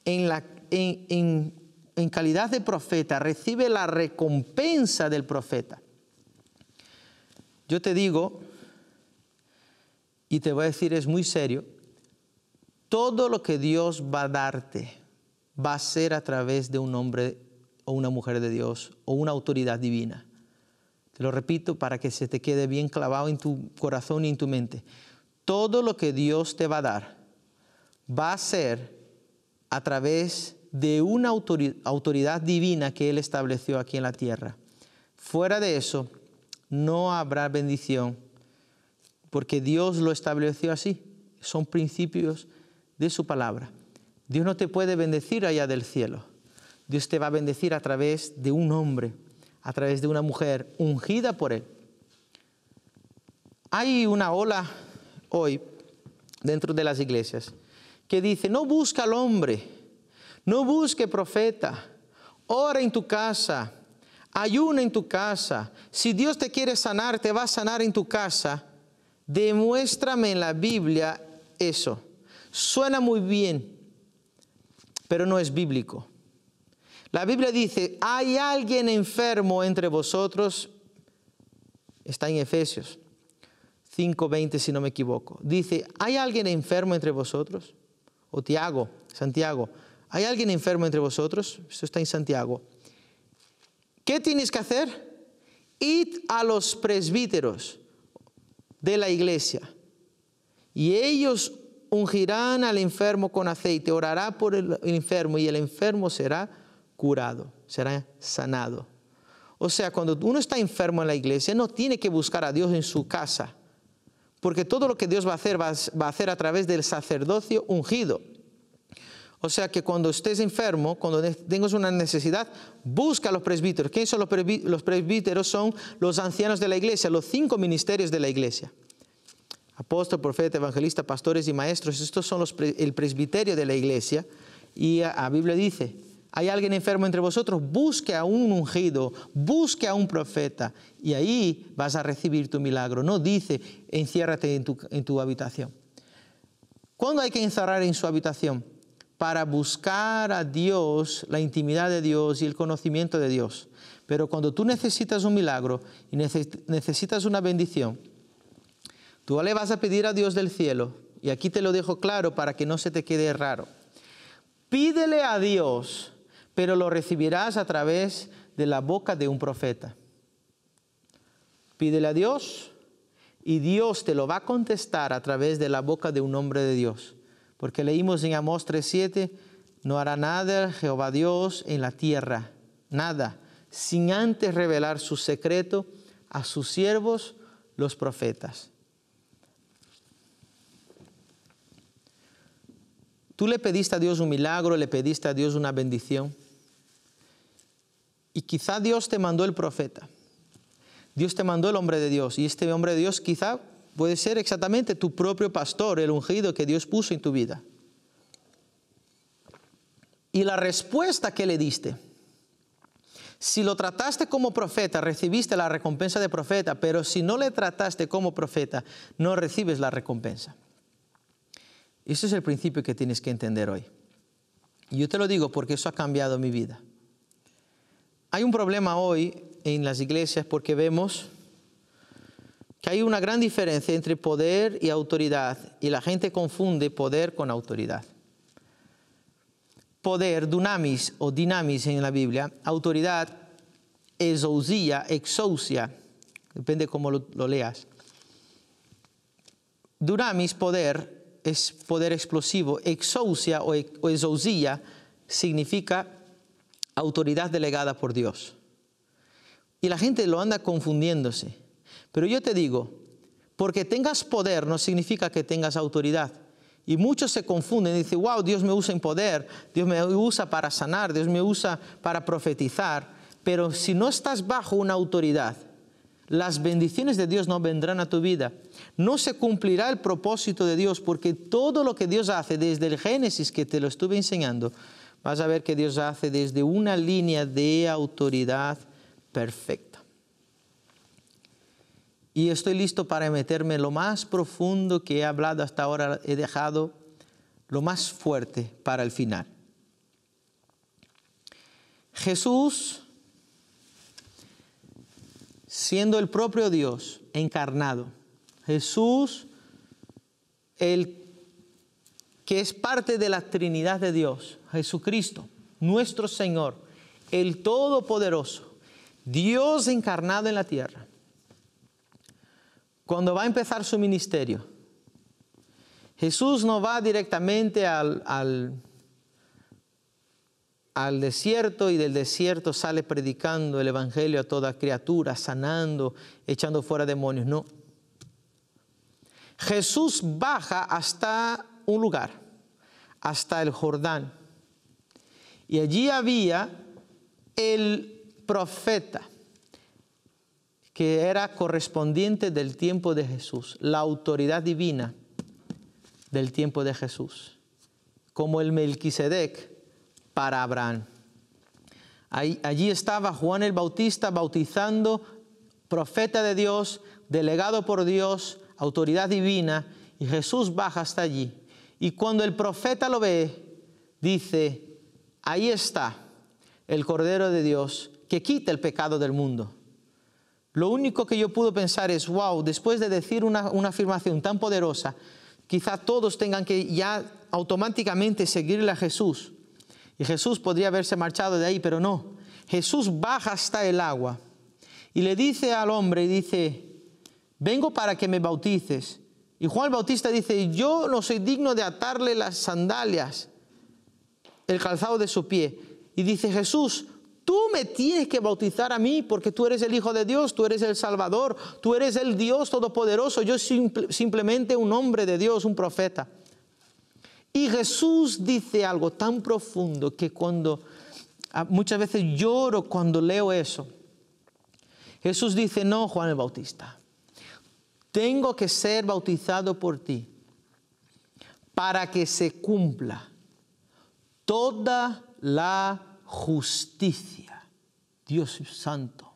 en calidad de profeta, recibe la recompensa del profeta. Yo te digo, y te voy a decir, es muy serio, todo lo que Dios va a darte va a ser a través de un hombre o una mujer de Dios o una autoridad divina. Te lo repito para que se te quede bien clavado en tu corazón y en tu mente. Todo lo que Dios te va a dar va a ser a través de una autoridad divina que Él estableció aquí en la tierra. Fuera de eso, no habrá bendición, porque Dios lo estableció así. Son principios de su palabra. Dios no te puede bendecir allá del cielo. Dios te va a bendecir a través de un hombre, a través de una mujer ungida por Él. Hay una ola hoy dentro de las iglesias que dice, no busca al hombre, no busque profeta, ora en tu casa, ayuna en tu casa. Si Dios te quiere sanar, te va a sanar en tu casa. Demuéstrame en la Biblia eso. Suena muy bien, pero no es bíblico. La Biblia dice, ¿hay alguien enfermo entre vosotros? Está en Efesios 5:20, si no me equivoco. Dice, ¿hay alguien enfermo entre vosotros? O Santiago, ¿hay alguien enfermo entre vosotros? Esto está en Santiago. ¿Qué tienes que hacer? Id a los presbíteros de la iglesia y ellos ungirán al enfermo con aceite, orará por el enfermo y el enfermo será curado, será sanado. O sea, cuando uno está enfermo en la iglesia, no tiene que buscar a Dios en su casa, porque todo lo que Dios va a hacer a través del sacerdocio ungido. O sea que cuando estés enfermo, cuando tengas una necesidad, busca a los presbíteros. ¿Quiénes son los presbíteros? Son los ancianos de la iglesia, los 5 ministerios de la iglesia. Apóstol, profeta, evangelista, pastores y maestros. Estos son el presbiterio de la iglesia. Y la Biblia dice, ¿hay alguien enfermo entre vosotros? Busque a un ungido, busque a un profeta. Y ahí vas a recibir tu milagro. No dice, enciérrate en tu habitación. ¿Cuándo hay que encerrar en su habitación? Para buscar a Dios, la intimidad de Dios y el conocimiento de Dios. Pero cuando tú necesitas un milagro y necesitas una bendición, tú le vas a pedir a Dios del cielo, y aquí te lo dejo claro para que no se te quede raro. Pídele a Dios, pero lo recibirás a través de la boca de un profeta. Pídele a Dios y Dios te lo va a contestar a través de la boca de un hombre de Dios. Porque leímos en Amós 3:7, no hará nada Jehová Dios en la tierra, nada, sin antes revelar su secreto a sus siervos, los profetas. Tú le pediste a Dios un milagro, le pediste a Dios una bendición. Y quizá Dios te mandó el profeta. Dios te mandó el hombre de Dios. Y este hombre de Dios quizá puede ser exactamente tu propio pastor, el ungido que Dios puso en tu vida. Y la respuesta que le diste, si lo trataste como profeta, recibiste la recompensa de profeta, pero si no le trataste como profeta, no recibes la recompensa. Ese es el principio que tienes que entender hoy. Y yo te lo digo porque eso ha cambiado mi vida. Hay un problema hoy en las iglesias porque vemos que hay una gran diferencia entre poder y autoridad, y la gente confunde poder con autoridad. Poder, dunamis o dinamis en la Biblia, autoridad, exousia, depende cómo lo leas. Dunamis, poder, es poder explosivo. Exousia o exousia significa autoridad delegada por Dios. Y la gente lo anda confundiéndose. Pero yo te digo, porque tengas poder no significa que tengas autoridad. Y muchos se confunden y dicen, wow, Dios me usa en poder, Dios me usa para sanar, Dios me usa para profetizar. Pero si no estás bajo una autoridad, las bendiciones de Dios no vendrán a tu vida. No se cumplirá el propósito de Dios, porque todo lo que Dios hace desde el Génesis, que te lo estuve enseñando, vas a ver que Dios hace desde una línea de autoridad perfecta. Y estoy listo para meterme en lo más profundo que he hablado hasta ahora. He dejado lo más fuerte para el final. Jesús, siendo el propio Dios encarnado, Jesús, el que es parte de la Trinidad de Dios, Jesucristo, nuestro Señor, el Todopoderoso, Dios encarnado en la tierra. Cuando va a empezar su ministerio, Jesús no va directamente al desierto y del desierto sale predicando el evangelio a toda criatura, sanando, echando fuera demonios. No. Jesús baja hasta un lugar, hasta el Jordán. Y allí había el profeta, que era correspondiente del tiempo de Jesús, la autoridad divina del tiempo de Jesús, como el Melquisedec para Abraham. Allí estaba Juan el Bautista bautizando, profeta de Dios, delegado por Dios, autoridad divina, y Jesús baja hasta allí. Y cuando el profeta lo ve, dice, ahí está el Cordero de Dios que quita el pecado del mundo. Lo único que yo puedo pensar es, wow, después de decir una afirmación tan poderosa, quizá todos tengan que ya automáticamente seguirle a Jesús. Y Jesús podría haberse marchado de ahí, pero no. Jesús baja hasta el agua y le dice al hombre, dice, vengo para que me bautices. Y Juan el Bautista dice, yo no soy digno de atarle las sandalias, el calzado de su pie. Y dice Jesús, tú me tienes que bautizar a mí porque tú eres el Hijo de Dios, tú eres el Salvador, tú eres el Dios Todopoderoso, yo soy simplemente un hombre de Dios, un profeta. Y Jesús dice algo tan profundo que muchas veces lloro cuando leo eso. Jesús dice, no, Juan el Bautista, tengo que ser bautizado por ti para que se cumpla toda la justicia. Dios santo.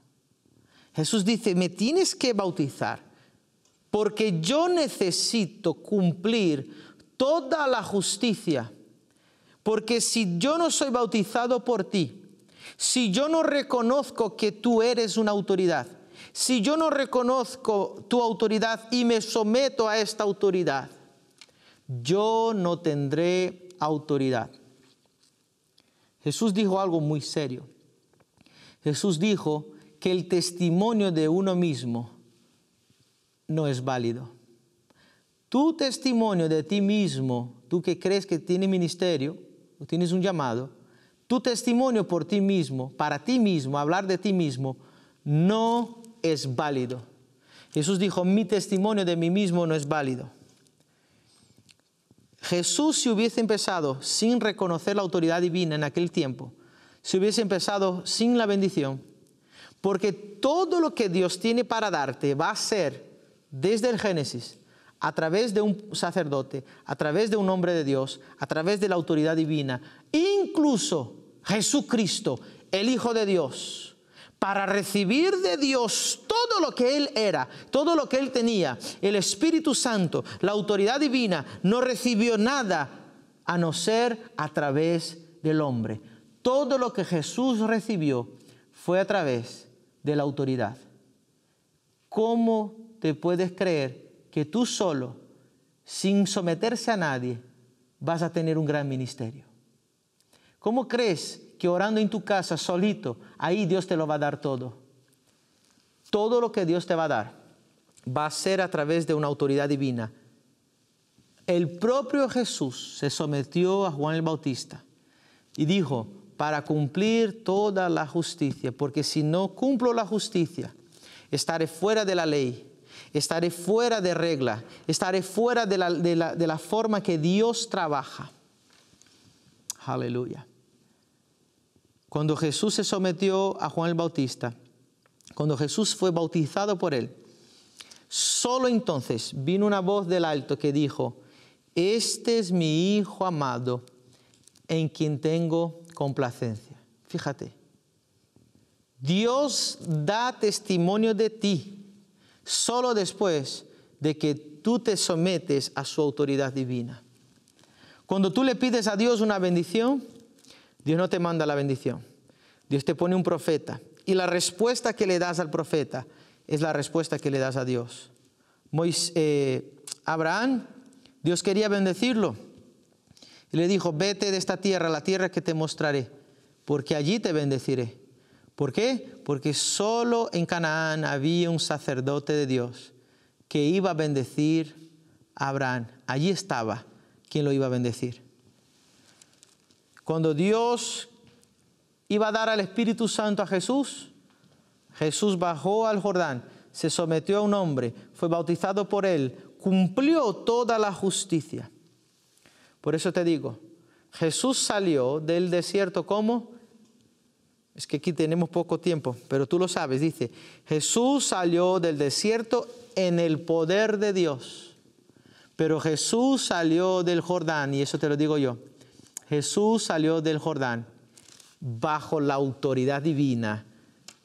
Jesús dice, me tienes que bautizar porque yo necesito cumplir toda la justicia. Porque si yo no soy bautizado por ti, si yo no reconozco que tú eres una autoridad, si yo no reconozco tu autoridad y me someto a esta autoridad, yo no tendré autoridad. Jesús dijo algo muy serio. Jesús dijo que el testimonio de uno mismo no es válido. Tu testimonio de ti mismo, tú que crees que tienes ministerio, o tienes un llamado, tu testimonio por ti mismo, para ti mismo, hablar de ti mismo, no es válido. Jesús dijo, mi testimonio de mí mismo no es válido. Jesús, si hubiese empezado sin reconocer la autoridad divina en aquel tiempo, si hubiese empezado sin la bendición, porque todo lo que Dios tiene para darte va a ser desde el Génesis, a través de un sacerdote, a través de un hombre de Dios, a través de la autoridad divina, incluso Jesucristo, el Hijo de Dios, para recibir de Dios todo lo que Él era, todo lo que Él tenía, el Espíritu Santo, la autoridad divina, no recibió nada a no ser a través del hombre. Todo lo que Jesús recibió fue a través de la autoridad. ¿Cómo te puedes creer que tú solo, sin someterse a nadie, vas a tener un gran ministerio? ¿Cómo crees que orando en tu casa solito, ahí Dios te lo va a dar todo? Todo lo que Dios te va a dar va a ser a través de una autoridad divina. El propio Jesús se sometió a Juan el Bautista y dijo, para cumplir toda la justicia, porque si no cumplo la justicia, estaré fuera de la ley, estaré fuera de regla, estaré fuera de la forma que Dios trabaja. Aleluya. Cuando Jesús se sometió a Juan el Bautista, cuando Jesús fue bautizado por él, solo entonces vino una voz del alto que dijo, este es mi Hijo amado, en quien tengo complacencia. Fíjate, Dios da testimonio de ti solo después de que tú te sometes a su autoridad divina. Cuando tú le pides a Dios una bendición, Dios no te manda la bendición. Dios te pone un profeta. Y la respuesta que le das al profeta es la respuesta que le das a Dios. Abraham, Dios quería bendecirlo. Y le dijo, vete de esta tierra, la tierra que te mostraré, porque allí te bendeciré. ¿Por qué? Porque solo en Canaán había un sacerdote de Dios que iba a bendecir a Abraham. Allí estaba quien lo iba a bendecir. Cuando Dios iba a dar al Espíritu Santo a Jesús, Jesús bajó al Jordán, se sometió a un hombre, fue bautizado por él, cumplió toda la justicia. Por eso te digo, Jesús salió del desierto como Es que aquí tenemos poco tiempo, pero tú lo sabes. Dice, Jesús salió del desierto en el poder de Dios. Pero Jesús salió del Jordán, y eso te lo digo yo. Jesús salió del Jordán bajo la autoridad divina,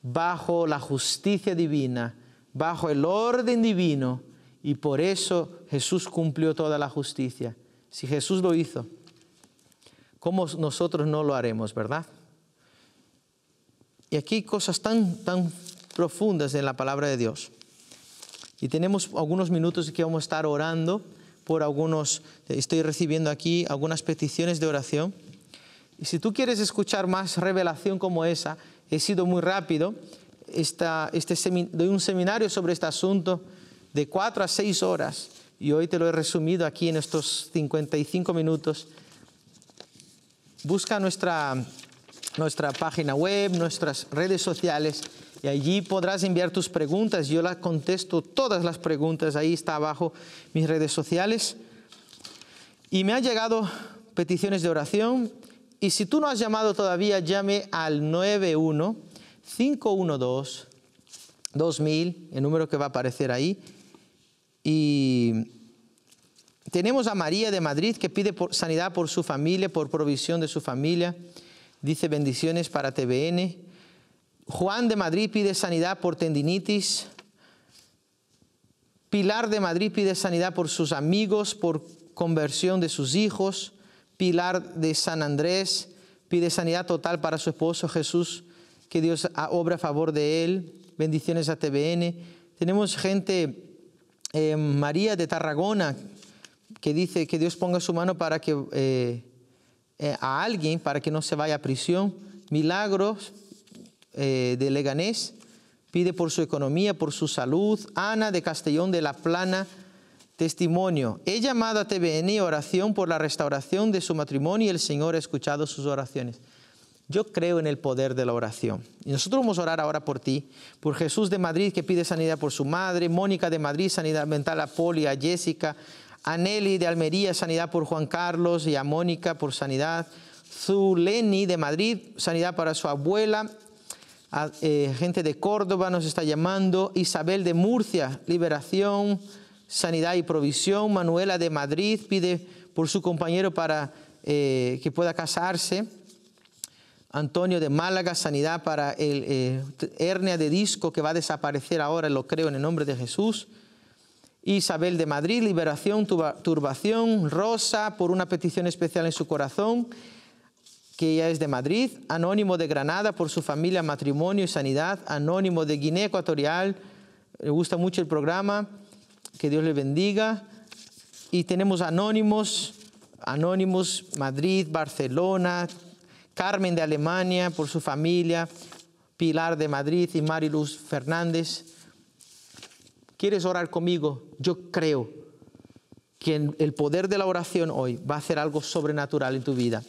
bajo la justicia divina, bajo el orden divino, y por eso Jesús cumplió toda la justicia. Si Jesús lo hizo, ¿cómo nosotros no lo haremos, verdad? Y aquí hay cosas tan profundas en la palabra de Dios. Y tenemos algunos minutos que vamos a estar orando por algunos, estoy recibiendo aquí algunas peticiones de oración. Y si tú quieres escuchar más revelación como esa, he sido muy rápido, doy un seminario sobre este asunto de 4 a 6 horas, y hoy te lo he resumido aquí en estos 55 minutos. Busca nuestra página web, nuestras redes sociales, y allí podrás enviar tus preguntas. Yo las contesto todas las preguntas, ahí está abajo mis redes sociales. Y me han llegado peticiones de oración, y si tú no has llamado todavía, llame al 91-512-2000, el número que va a aparecer ahí. Y tenemos a María de Madrid, que pide sanidad por su familia, por provisión de su familia. Dice bendiciones para TVN. Juan de Madrid pide sanidad por tendinitis. Pilar de Madrid pide sanidad por sus amigos, por conversión de sus hijos. Pilar de San Andrés pide sanidad total para su esposo Jesús, que Dios obra a favor de él. Bendiciones a TVN. Tenemos gente, María de Tarragona, que dice que Dios ponga su mano para que a alguien para que no se vaya a prisión. Milagros de Leganés pide por su economía, por su salud. Ana de Castellón de la Plana, testimonio. He llamado a TVN oración por la restauración de su matrimonio y el Señor ha escuchado sus oraciones. Yo creo en el poder de la oración. Y nosotros vamos a orar ahora por ti, por Jesús de Madrid, que pide sanidad por su madre. Mónica de Madrid, sanidad mental a Poli, a Jessica. A Nelly de Almería, sanidad por Juan Carlos, y a Mónica por sanidad. Zuleni de Madrid, sanidad para su abuela. Gente de Córdoba nos está llamando. Isabel de Murcia, liberación, sanidad y provisión. Manuela de Madrid pide por su compañero para que pueda casarse. Antonio de Málaga, sanidad para el hernia de disco que va a desaparecer ahora, lo creo en el nombre de Jesús. Isabel de Madrid, liberación, turbación. Rosa, por una petición especial en su corazón, que ella es de Madrid. Anónimo de Granada, por su familia, matrimonio y sanidad. Anónimo de Guinea Ecuatorial, le gusta mucho el programa, que Dios le bendiga. Y tenemos anónimos, Madrid, Barcelona. Carmen de Alemania, por su familia. Pilar de Madrid y Mariluz Fernández. ¿Quieres orar conmigo? Yo creo que el poder de la oración hoy va a hacer algo sobrenatural en tu vida.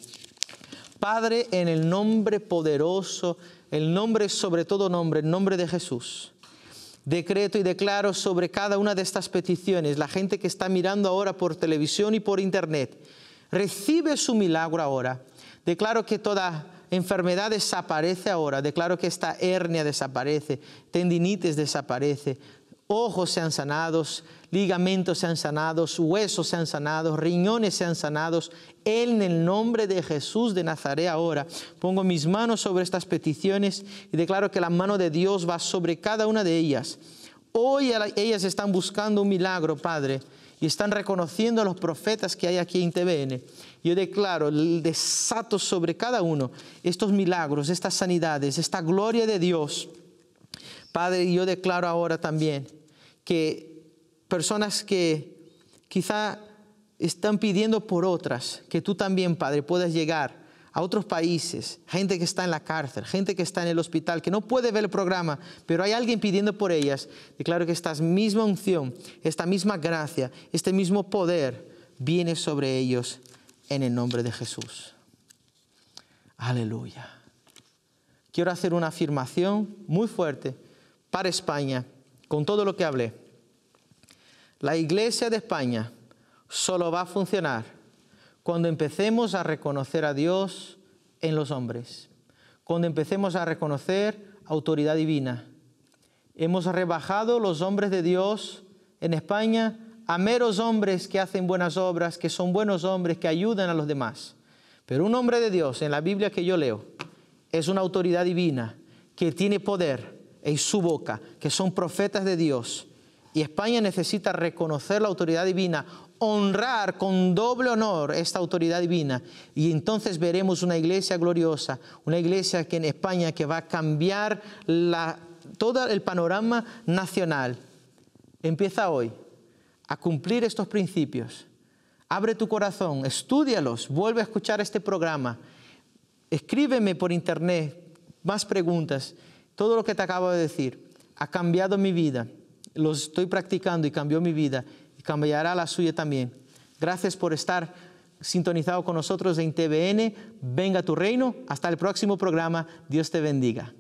Padre, en el nombre poderoso, el nombre sobre todo nombre, el nombre de Jesús, decreto y declaro sobre cada una de estas peticiones, la gente que está mirando ahora por televisión y por internet, recibe su milagro ahora. Declaro que toda enfermedad desaparece ahora. Declaro que esta hernia desaparece, tendinitis desaparece. Ojos sean sanados, ligamentos sean sanados, huesos sean sanados, riñones sean sanados. En el nombre de Jesús de Nazaret ahora pongo mis manos sobre estas peticiones y declaro que la mano de Dios va sobre cada una de ellas. Hoy ellas están buscando un milagro, Padre, y están reconociendo a los profetas que hay aquí en TVN. Yo declaro, desato sobre cada uno estos milagros, estas sanidades, esta gloria de Dios. Padre, yo declaro ahora también que personas que quizá están pidiendo por otras, que tú también, Padre, puedas llegar a otros países, gente que está en la cárcel, gente que está en el hospital, que no puede ver el programa, pero hay alguien pidiendo por ellas. Declaro que esta misma unción, esta misma gracia, este mismo poder viene sobre ellos en el nombre de Jesús. Aleluya. Quiero hacer una afirmación muy fuerte para España, con todo lo que hablé. La Iglesia de España solo va a funcionar cuando empecemos a reconocer a Dios en los hombres. cuando empecemos a reconocer autoridad divina. Hemos rebajado los hombres de Dios en España a meros hombres que hacen buenas obras, que son buenos hombres, que ayudan a los demás. Pero un hombre de Dios, en la Biblia que yo leo, es una autoridad divina que tiene poder en su boca, que son profetas de Dios. Y España necesita reconocer la autoridad divina, honrar con doble honor esta autoridad divina. Y entonces veremos una iglesia gloriosa, una iglesia que en España que va a cambiar todo el panorama nacional. Empieza hoy a cumplir estos principios. Abre tu corazón, estúdialos, vuelve a escuchar este programa. Escríbeme por internet más preguntas. Todo lo que te acabo de decir ha cambiado mi vida. Lo estoy practicando y cambió mi vida y cambiará la suya también. Gracias por estar sintonizado con nosotros en TVN. Venga tu reino. Hasta el próximo programa. Dios te bendiga.